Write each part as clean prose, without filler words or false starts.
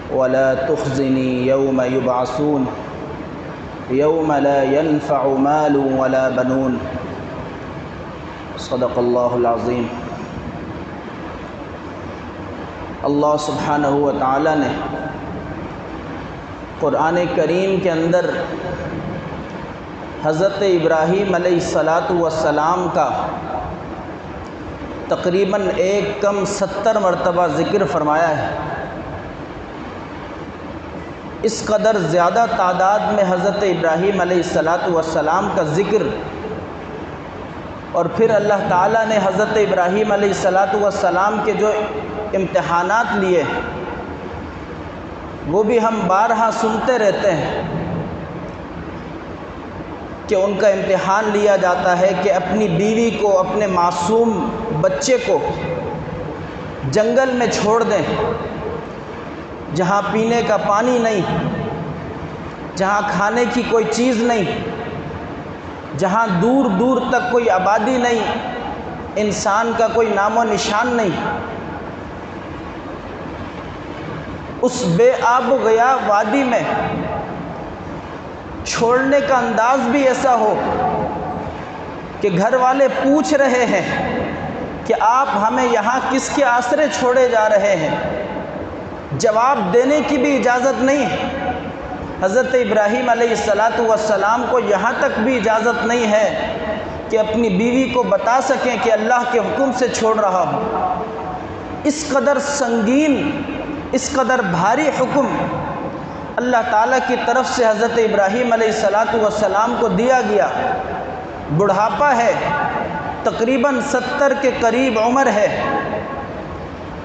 ولا تخزني يوم يبعثون يوم لا ينفع مال ولا بنون صدق اللہ العظیم۔ اللہ سبحانہ و تعالی نے قرآن کریم کے اندر حضرت ابراہیم علیہ السلام کا تقریباً 70 مرتبہ ذکر فرمایا ہے۔ اس قدر زیادہ تعداد میں حضرت ابراہیم علیہ السلام کا ذکر، اور پھر اللہ تعالیٰ نے حضرت ابراہیم علیہ السلام کے جو امتحانات لیے وہ بھی ہم بارہا سنتے رہتے ہیں کہ ان کا امتحان لیا جاتا ہے کہ اپنی بیوی کو، اپنے معصوم بچے کو جنگل میں چھوڑ دیں، جہاں پینے کا پانی نہیں، جہاں کھانے کی کوئی چیز نہیں، جہاں دور دور تک کوئی آبادی نہیں، انسان کا کوئی نام و نشان نہیں، اس بے آب و گیا وادی میں چھوڑنے کا انداز بھی ایسا ہو کہ گھر والے پوچھ رہے ہیں کہ آپ ہمیں یہاں کس کے آسرے چھوڑے جا رہے ہیں، جواب دینے کی بھی اجازت نہیں ہے۔ حضرت ابراہیم علیہ السلام کو یہاں تک بھی اجازت نہیں ہے کہ اپنی بیوی کو بتا سکیں کہ اللہ کے حکم سے چھوڑ رہا ہوں۔ اس قدر سنگین، اس قدر بھاری حکم اللہ تعالیٰ کی طرف سے حضرت ابراہیم علیہ السلام کو دیا گیا۔ بڑھاپا ہے، تقریباً 70 کے قریب عمر ہے،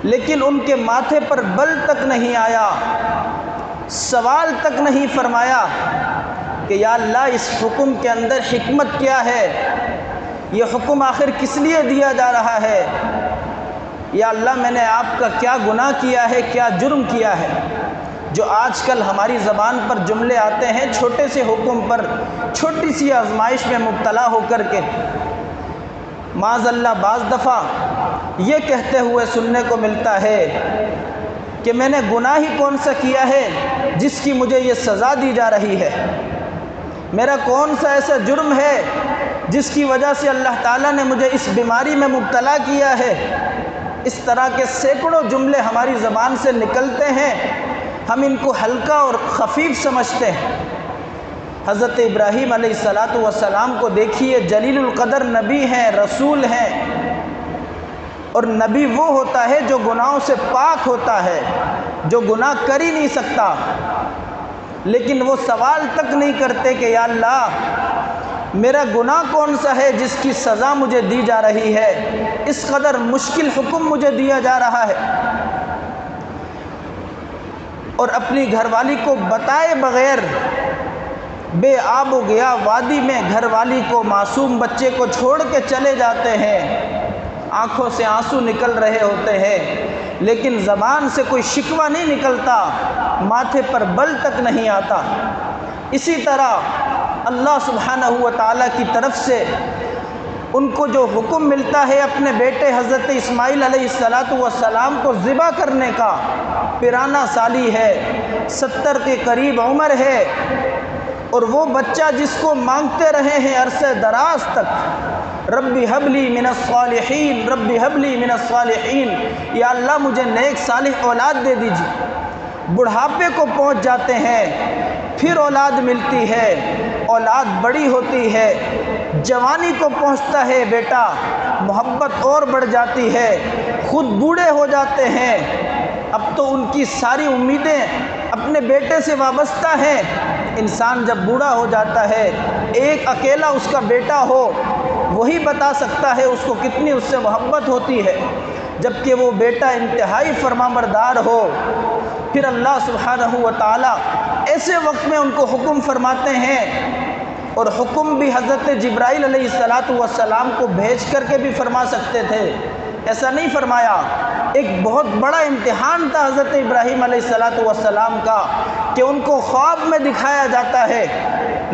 لیکن ان کے ماتھے پر بل تک نہیں آیا، سوال تک نہیں فرمایا کہ یا اللہ اس حکم کے اندر حکمت کیا ہے، یہ حکم آخر کس لیے دیا جا رہا ہے، یا اللہ میں نے آپ کا کیا گناہ کیا ہے، کیا جرم کیا ہے۔ جو آج کل ہماری زبان پر جملے آتے ہیں چھوٹے سے حکم پر چھوٹی سی آزمائش میں مبتلا ہو کر کے، معاذ اللہ بعض دفعہ یہ کہتے ہوئے سننے کو ملتا ہے کہ میں نے گناہ ہی کون سا کیا ہے جس کی مجھے یہ سزا دی جا رہی ہے، میرا کون سا ایسا جرم ہے جس کی وجہ سے اللہ تعالیٰ نے مجھے اس بیماری میں مبتلا کیا ہے۔ اس طرح کے سینکڑوں جملے ہماری زبان سے نکلتے ہیں، ہم ان کو ہلکا اور خفیف سمجھتے ہیں۔ حضرت ابراہیم علیہ السلام کو دیکھیے، جلیل القدر نبی ہیں، رسول ہیں، اور نبی وہ ہوتا ہے جو گناہوں سے پاک ہوتا ہے، جو گناہ کر ہی نہیں سکتا، لیکن وہ سوال تک نہیں کرتے کہ یا اللہ میرا گناہ کون سا ہے جس کی سزا مجھے دی جا رہی ہے، اس قدر مشکل حکم مجھے دیا جا رہا ہے۔ اور اپنی گھر والی کو بتائے بغیر بے آب و گیا وادی میں گھر والی کو، معصوم بچے کو چھوڑ کے چلے جاتے ہیں، آنکھوں سے آنسو نکل رہے ہوتے ہیں، لیکن زبان سے کوئی شکوہ نہیں نکلتا، ماتھے پر بل تک نہیں آتا۔ اسی طرح اللہ سبحانہ و تعالیٰ کی طرف سے ان کو جو حکم ملتا ہے اپنے بیٹے حضرت اسماعیل علیہ السلام کو ذبح کرنے کا، پرانا سالی ہے، 70 کے قریب عمر ہے، اور وہ بچہ جس کو مانگتے رہے ہیں عرصہ دراز تک، ربی حب لی من الصالحین، ربی حب لی من الصالحین، یا اللہ مجھے نیک صالح اولاد دے دیجیے۔ بڑھاپے کو پہنچ جاتے ہیں، پھر اولاد ملتی ہے، اولاد بڑی ہوتی ہے، جوانی کو پہنچتا ہے بیٹا، محبت اور بڑھ جاتی ہے، خود بوڑھے ہو جاتے ہیں، اب تو ان کی ساری امیدیں اپنے بیٹے سے وابستہ ہیں۔ انسان جب بوڑھا ہو جاتا ہے، ایک اکیلا اس کا بیٹا ہو، وہی بتا سکتا ہے اس کو کتنی اس سے محبت ہوتی ہے، جبکہ وہ بیٹا انتہائی فرمانبردار ہو۔ پھر اللہ سبحانہ و تعالیٰ ایسے وقت میں ان کو حکم فرماتے ہیں، اور حکم بھی حضرت جبرائیل علیہ السلام کو بھیج کر کے بھی فرما سکتے تھے، ایسا نہیں فرمایا۔ ایک بہت بڑا امتحان تھا حضرت ابراہیم علیہ السلام کا کہ ان کو خواب میں دکھایا جاتا ہے،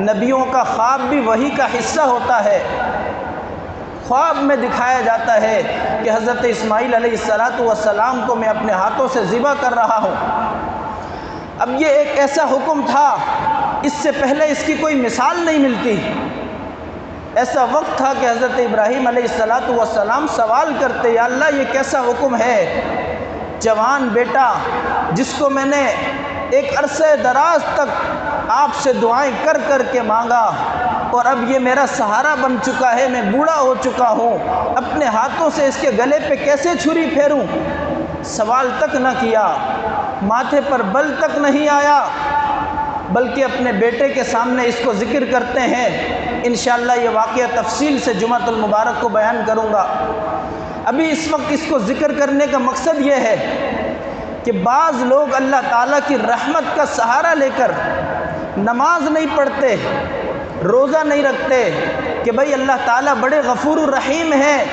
نبیوں کا خواب بھی وحی کا حصہ ہوتا ہے۔ خواب میں دکھایا جاتا ہے کہ حضرت اسماعیل علیہ السلام کو میں اپنے ہاتھوں سے ذبح کر رہا ہوں۔ اب یہ ایک ایسا حکم تھا، اس سے پہلے اس کی کوئی مثال نہیں ملتی۔ ایسا وقت تھا کہ حضرت ابراہیم علیہ السلام سوال کرتے، یا اللہ یہ کیسا حکم ہے؟ جوان بیٹا جس کو میں نے ایک عرصہ دراز تک آپ سے دعائیں کر کر کے مانگا، اور اب یہ میرا سہارا بن چکا ہے، میں بوڑھا ہو چکا ہوں، اپنے ہاتھوں سے اس کے گلے پہ کیسے چھری پھیروں؟ سوال تک نہ کیا، ماتھے پر بل تک نہیں آیا، بلکہ اپنے بیٹے کے سامنے اس کو ذکر کرتے ہیں۔ انشاءاللہ یہ واقعہ تفصیل سے جمعۃ المبارک کو بیان کروں گا۔ ابھی اس وقت اس کو ذکر کرنے کا مقصد یہ ہے کہ بعض لوگ اللہ تعالیٰ کی رحمت کا سہارا لے کر نماز نہیں پڑھتے، روزہ نہیں رکھتے کہ بھئی اللہ تعالیٰ بڑے غفور الرحیم ہیں،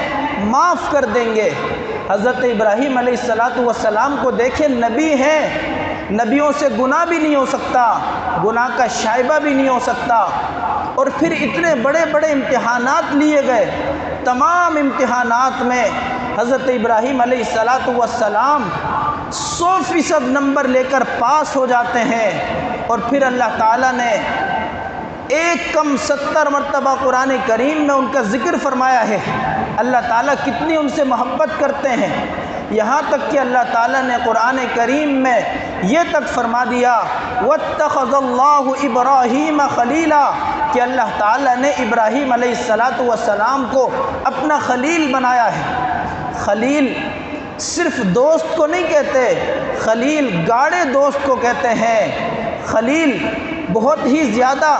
معاف کر دیں گے۔ حضرت ابراہیم علیہ السلام کو دیکھیں، نبی ہیں، نبیوں سے گناہ بھی نہیں ہو سکتا، گناہ کا شائبہ بھی نہیں ہو سکتا، اور پھر اتنے بڑے بڑے امتحانات لیے گئے، تمام امتحانات میں حضرت ابراہیم علیہ السلام 100% نمبر لے کر پاس ہو جاتے ہیں، اور پھر اللہ تعالیٰ نے ایک کم 70 مرتبہ قرآن کریم میں ان کا ذکر فرمایا ہے۔ اللہ تعالیٰ کتنی ان سے محبت کرتے ہیں، یہاں تک کہ اللہ تعالیٰ نے قرآن کریم میں یہ تک فرما دیا وَاتَّخَذَ اللَّهُ إِبْرَاهِيمَ خَلِيلًا کہ اللہ تعالیٰ نے ابراہیم علیہ السلام کو اپنا خلیل بنایا ہے۔ خلیل صرف دوست کو نہیں کہتے، خلیل گاڑے دوست کو کہتے ہیں، خلیل بہت ہی زیادہ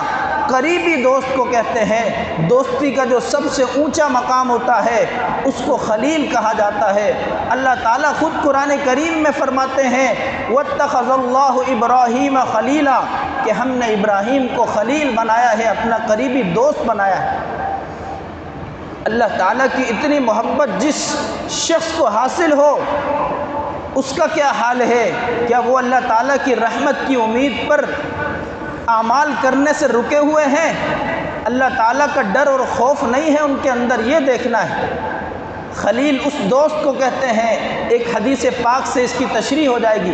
قریبی دوست کو کہتے ہیں۔ دوستی کا جو سب سے اونچا مقام ہوتا ہے اس کو خلیل کہا جاتا ہے۔ اللہ تعالیٰ خود قرآن کریم میں فرماتے ہیں وَاتَّخَذَ اللَّهُ إِبْرَاهِيمَ خَلِيلًا کہ ہم نے ابراہیم کو خلیل بنایا ہے، اپنا قریبی دوست بنایا ہے۔ اللہ تعالیٰ کی اتنی محبت جس شخص کو حاصل ہو اس کا کیا حال ہے؟ کیا وہ اللہ تعالیٰ کی رحمت کی امید پر اعمال کرنے سے رکے ہوئے ہیں؟ اللہ تعالیٰ کا ڈر اور خوف نہیں ہے ان کے اندر، یہ دیکھنا ہے۔ خلیل اس دوست کو کہتے ہیں، ایک حدیث پاک سے اس کی تشریح ہو جائے گی۔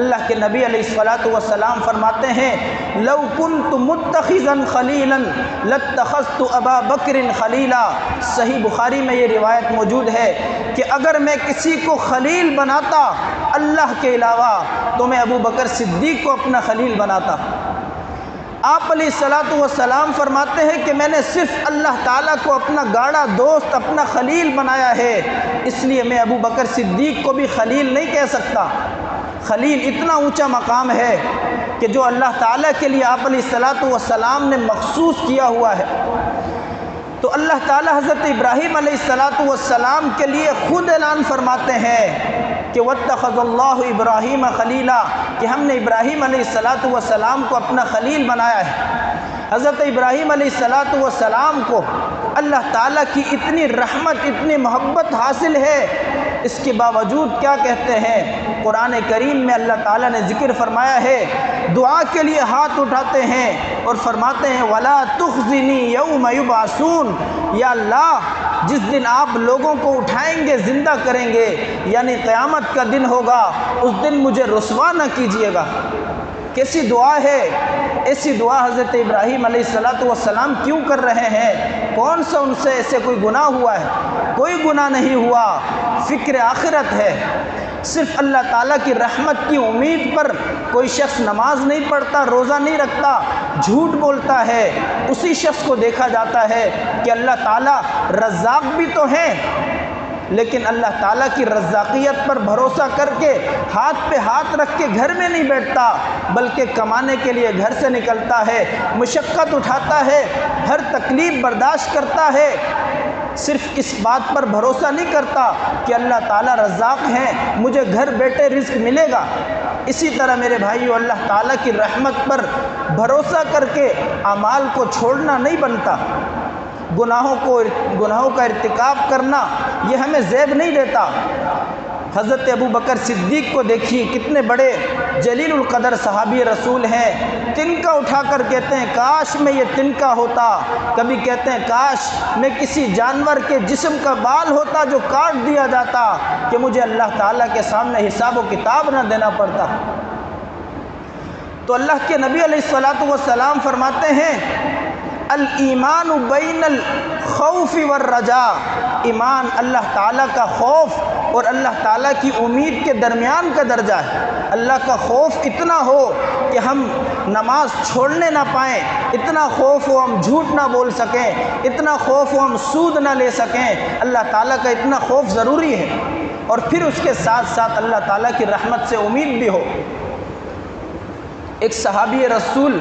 اللہ کے نبی علیہ السلام فرماتے ہیں لَوْ كُنْتُ مُتَّخِذًا خَلِيلًا لَاتَّخَذْتُ أَبَا بَكْرٍ خَلِيلًا۔ صحیح بخاری میں یہ روایت موجود ہے کہ اگر میں کسی کو خلیل بناتا اللہ کے علاوہ تو میں ابو بکر صدیق کو اپنا خلیل بناتا۔ آپ علیہ السلام فرماتے ہیں کہ میں نے صرف اللہ تعالیٰ کو اپنا گاڑا دوست، اپنا خلیل بنایا ہے، اس لیے میں ابو بکر صدیق کو بھی خلیل نہیں کہہ سکتا۔ خلیل اتنا اونچا مقام ہے کہ جو اللہ تعالیٰ کے لیے آپ علیہ السلام نے مخصوص کیا ہوا ہے۔ تو اللہ تعالیٰ حضرت ابراہیم علیہ السلام کے لیے خود اعلان فرماتے ہیں کہ وَاتَّخَذَ اللَّهُ إِبْرَاهِيمَ خَلِيلًا کہ ہم نے ابراہیم علیہ السلام کو اپنا خلیل بنایا ہے۔ حضرت ابراہیم علیہ السلام کو اللہ تعالیٰ کی اتنی رحمت، اتنی محبت حاصل ہے، اس کے باوجود کیا کہتے ہیں؟ قرآن کریم میں اللہ تعالیٰ نے ذکر فرمایا ہے، دعا کے لیے ہاتھ اٹھاتے ہیں اور فرماتے ہیں وَلَا تُخْزِنِي يَوْمَ يُبْعَثُونَ یا اللہ جس دن آپ لوگوں کو اٹھائیں گے، زندہ کریں گے، یعنی قیامت کا دن ہوگا، اس دن مجھے رسوا نہ کیجیے گا۔ کیسی دعا ہے؟ ایسی دعا حضرت ابراہیم علیہ السلام کیوں کر رہے ہیں؟ کون سا ان سے ایسے کوئی گناہ ہوا ہے؟ کوئی گناہ نہیں ہوا، فکر آخرت ہے۔ صرف اللہ تعالیٰ کی رحمت کی امید پر کوئی شخص نماز نہیں پڑھتا، روزہ نہیں رکھتا، جھوٹ بولتا ہے، اسی شخص کو دیکھا جاتا ہے کہ اللہ تعالیٰ رزاق بھی تو ہیں، لیکن اللہ تعالیٰ کی رزاقیت پر بھروسہ کر کے ہاتھ پہ ہاتھ رکھ کے گھر میں نہیں بیٹھتا، بلکہ کمانے کے لیے گھر سے نکلتا ہے، مشقت اٹھاتا ہے، ہر تکلیف برداشت کرتا ہے، صرف اس بات پر بھروسہ نہیں کرتا کہ اللہ تعالیٰ رزاق ہیں، مجھے گھر بیٹھے رزق ملے گا۔ اسی طرح میرے بھائیو اللہ تعالیٰ کی رحمت پر بھروسہ کر کے اعمال کو چھوڑنا نہیں بنتا۔ گناہوں کا ارتکاب کرنا یہ ہمیں زیب نہیں دیتا۔ حضرت ابو بکر صدیق کو دیکھیے، کتنے بڑے جلیل القدر صحابی رسول ہیں، تنکا اٹھا کر کہتے ہیں کاش میں یہ تنکا ہوتا، کبھی کہتے ہیں کاش میں کسی جانور کے جسم کا بال ہوتا جو کاٹ دیا جاتا کہ مجھے اللہ تعالیٰ کے سامنے حساب و کتاب نہ دینا پڑتا۔ تو اللہ کے نبی علیہ الصلاۃ والسلام فرماتے ہیں الایمان بین الخوف والرجاء، ایمان اللہ تعالیٰ کا خوف اور اللہ تعالیٰ کی امید کے درمیان کا درجہ ہے۔ اللہ کا خوف اتنا ہو کہ ہم نماز چھوڑنے نہ پائیں، اتنا خوف ہو ہم جھوٹ نہ بول سکیں، اتنا خوف ہو ہم سود نہ لے سکیں، اللہ تعالیٰ کا اتنا خوف ضروری ہے، اور پھر اس کے ساتھ ساتھ اللہ تعالیٰ کی رحمت سے امید بھی ہو۔ ایک صحابی رسول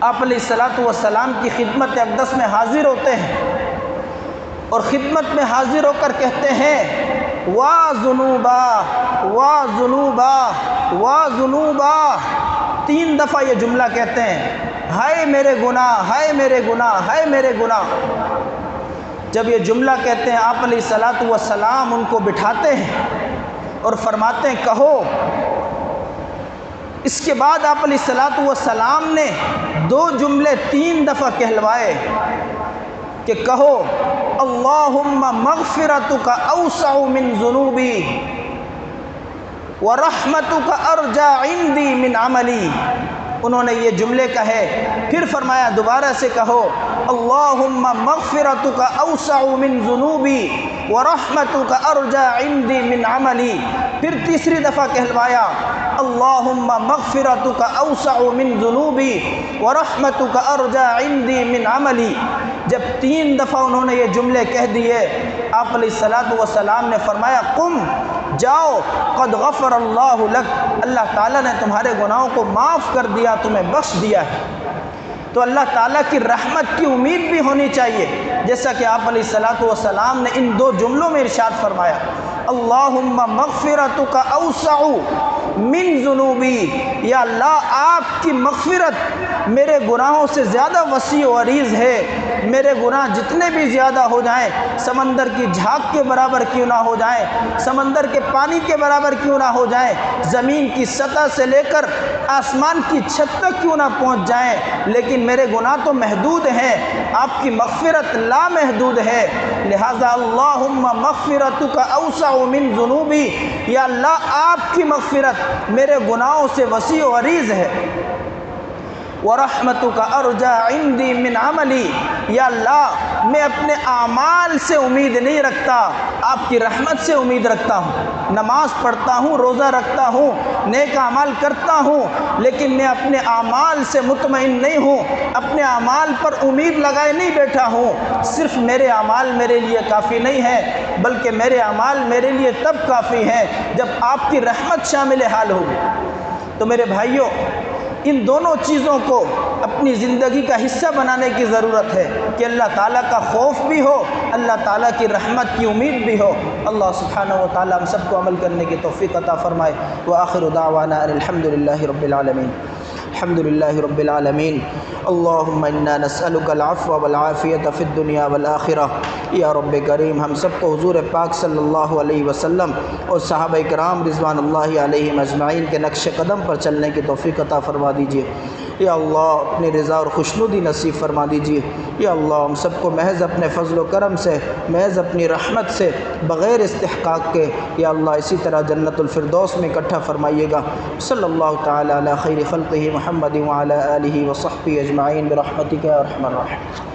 آپ علیہ الصلاۃ والسلام کی خدمت اقدس میں حاضر ہوتے ہیں اور خدمت میں حاضر ہو کر کہتے ہیں وا ذنوبا وا ذنوبا وا ذنوبا، 3 دفعہ یہ جملہ کہتے ہیں، ہائے میرے گناہ، ہائے میرے گناہ، ہائے میرے گناہ۔ جب یہ جملہ کہتے ہیں آپ علیہ الصلاۃ والسلام ان کو بٹھاتے ہیں اور فرماتے ہیں کہو۔ اس کے بعد آپ علیہ الصلاۃ والسلام نے 2 جملے 3 دفعہ کہلوائے کہ کہو اللہم مغفرتک اوسع من ذنوبی ورحمتک ارجى عندی من عملی۔ انہوں نے یہ جملے کہے، پھر فرمایا دوبارہ سے کہو اللہم مغفرتک اوسع من ذنوبی ورحمتک ارجى عندی من عملی۔ پھر تیسری دفعہ کہلوایا اللہم مغفرتک اوسع من ذنوبی ورحمتک ارجى عندی من عملی۔ جب 3 دفعہ انہوں نے یہ جملے کہہ دیے، آپ علیہ الصلاۃ والسلام نے فرمایا قم، جاؤ، قد غفر اللہ لک، اللہ تعالیٰ نے تمہارے گناہوں کو معاف کر دیا، تمہیں بخش دیا ہے۔ تو اللہ تعالیٰ کی رحمت کی امید بھی ہونی چاہیے، جیسا کہ آپ علیہ الصلاۃ والسلام نے ان 2 جملوں میں ارشاد فرمایا اللہم مغفرتک اوسع من ذنوبی، یا اللہ آپ کی مغفرت میرے گناہوں سے زیادہ وسیع و عریض ہے، میرے گناہ جتنے بھی زیادہ ہو جائیں، سمندر کی جھاگ کے برابر کیوں نہ ہو جائیں، سمندر کے پانی کے برابر کیوں نہ ہو جائیں، زمین کی سطح سے لے کر آسمان کی چھت تک کیوں نہ پہنچ جائیں، لیکن میرے گناہ تو محدود ہیں، آپ کی مغفرت لامحدود ہے، لہذا اللہم مغفرتک اوسع من ذنوبی، یا اللہ آپ کی مغفرت میرے گناہوں سے وسیع و عریض ہے، وَرَحْمَتُكَ أَرْجَى عِنْدِي مِنْ عَمَلِي، یا اللہ میں اپنے اعمال سے امید نہیں رکھتا، آپ کی رحمت سے امید رکھتا ہوں۔ نماز پڑھتا ہوں، روزہ رکھتا ہوں، نیک اعمال کرتا ہوں، لیکن میں اپنے اعمال سے مطمئن نہیں ہوں، اپنے اعمال پر امید لگائے نہیں بیٹھا ہوں۔ صرف میرے اعمال میرے لیے کافی نہیں ہے، بلکہ میرے اعمال میرے لیے تب کافی ہیں جب آپ کی رحمت شامل حال ہوگی۔ تو میرے بھائیوں، ان دونوں چیزوں کو اپنی زندگی کا حصہ بنانے کی ضرورت ہے کہ اللہ تعالیٰ کا خوف بھی ہو، اللہ تعالیٰ کی رحمت کی امید بھی ہو۔ اللہ سبحانہ و تعالیٰ ہم سب کو عمل کرنے کی توفیق عطا فرمائے۔ وآخر دعوانا ان الحمد للہ رب العالمین۔ الحمد للہ رب العالمین۔ اللہم انا نسألک العفو والعافیۃ فی الدنیا والآخرہ۔ یا رب کریم، ہم سب کو حضور پاک صلی اللہ علیہ وسلم اور صحابہ کرام رضوان اللہ علیہم اجمعین کے نقش قدم پر چلنے کی توفیق عطا فرما دیجیے۔ یا اللہ اپنی رضا اور خوشنودی نصیب فرما دیجیے۔ یا اللہ ہم سب کو محض اپنے فضل و کرم سے، محض اپنی رحمت سے، بغیر استحقاق کے یا اللہ اسی طرح جنت الفردوس میں اکٹھا فرمائیے گا۔ صلی اللہ تعالی علی خیر خلقہ محمد وعلی آلہ وصحبہ اجمعین برحمتک یا ارحم الراحمین۔